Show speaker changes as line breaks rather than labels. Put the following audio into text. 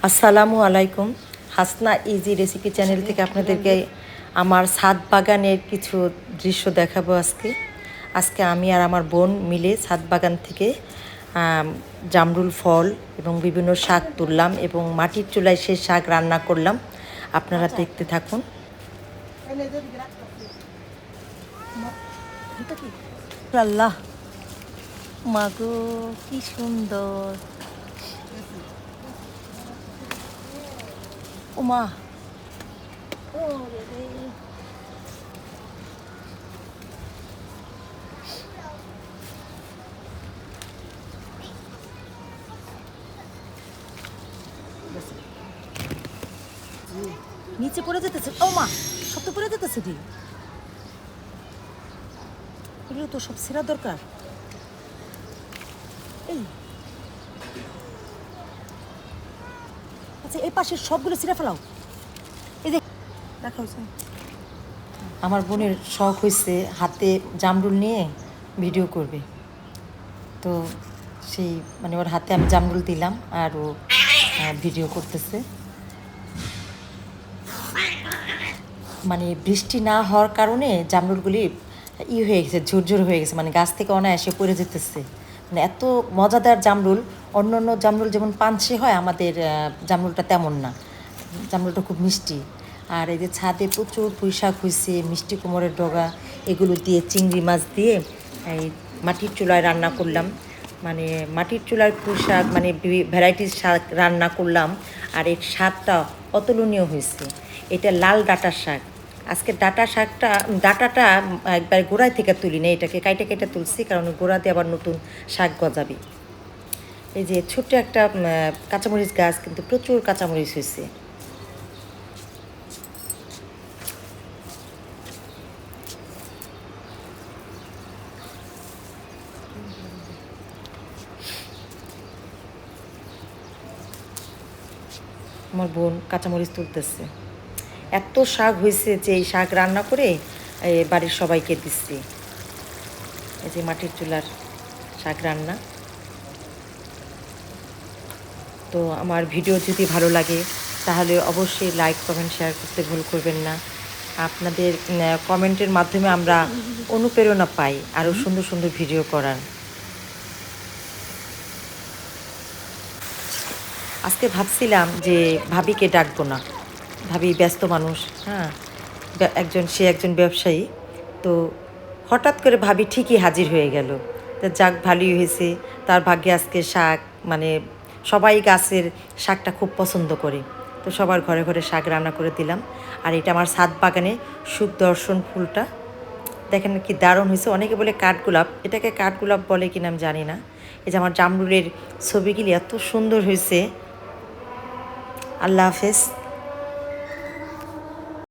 আসসালামু আলাইকুম। Hasna easy recipe channel থেকে আপনাদেরকে আমার ছাদ বাগানের কিছু দৃশ্য দেখাবো আজকে। আজকে আমি আর আমার বোন মিলে ছাদ বাগান থেকে জামরুল ফল এবং বিভিন্ন শাক তুললাম এবং মাটির চুলায় সে শাক রান্না করলাম। আপনারা দেখতে থাকুন। আল্লাহ মাগো, কি সুন্দর! ওমা, নিচে পড়ে যেতেছে। ও মা, সব তো পড়ে যেতেছে দি। এগুলো তো সব ছেঁড়া দরকার। এই আচ্ছা, এই পাশের সবগুলো ছিঁড়ে ফেলাও। এই দেখ, দেখা হয়েছে। আমার বোনের শখ হয়েছে হাতে জামরুল নিয়ে ভিডিও করবে, তো সেই মানে ওর হাতে আমি জামরুল দিলাম আর ও ভিডিও করতেছে। মানে বৃষ্টি না হওয়ার কারণে জামরুলগুলি হয়ে গেছে, ঝুরঝুর হয়ে গেছে, মানে গাছ থেকে অনায়াসে পড়ে যেতেছে। মানে এত মজাদার জামরুল। অন্য অন্য জামরুল যেমন পানসে হয়, আমাদের জামরুলটা তেমন না। জামরুলটা খুব মিষ্টি। আর এই যে ছাদে প্রচুর পুঁই শাক হয়েছে, মিষ্টি কুমড়ের ডগা, এগুলো দিয়ে চিংড়ি মাছ দিয়ে এই মাটির চুলায় রান্না করলাম। মানে মাটির চুলার পুঁই শাক, মানে ভ্যারাইটিস শাক রান্না করলাম। আর এর স্বাদটা অতুলনীয় হয়েছে। এটা লাল ডাঁটার শাক। আজকে ডাঁটাটা একবার গোড়ায় থেকে তুলি না, এটাকে কাইটে কেটে তুলছি, কারণ গোড়া দিয়ে আবার নতুন শাক গজাবে। এই যে ছোট্ট একটা কাঁচামরিচ গাছ, কিন্তু প্রচুর কাঁচামরিচ হয়েছে। আমার বোন কাঁচামরিচ তুলতেছে। এত শাক হয়েছে যে এই শাক রান্না করে বাড়ির সবাইকে দিচ্ছি। এই যে মাটির চুলার শাক রান্না। তো আমার ভিডিও যদি ভালো লাগে তাহলে অবশ্যই লাইক কমেন্ট শেয়ার করতে ভুল করবেন না। আপনাদের কমেন্টের মাধ্যমে আমরা অনুপ্রেরণা পাই আরও সুন্দর সুন্দর ভিডিও করার। আজকে ভাবছিলাম যে ভাবিকে ডাকবো না, ভাবি ব্যস্ত মানুষ। হ্যাঁ, একজন ব্যবসায়ী। তো হঠাৎ করে ভাবি ঠিকই হাজির হয়ে গেল। তো যাক, ভালোই হয়েছে। তার ভাগ্যে আজকে শাক, মানে সবাই গাছের শাকটা খুব পছন্দ করে, তো সবার ঘরে ঘরে শাক রান্না করে দিলাম। আর এটা আমার ছাদ বাগানে সুদর্শন ফুলটা দেখেন কি দারুণ হয়েছে। অনেকে বলে কাঠগোলাপ, এটাকে কাঠগোলাপ বলে কিনা আমি জানি না। এই যে আমার জামরুলের ছবিগুলি এত সুন্দর হয়েছে। আল্লাহ হাফেজ।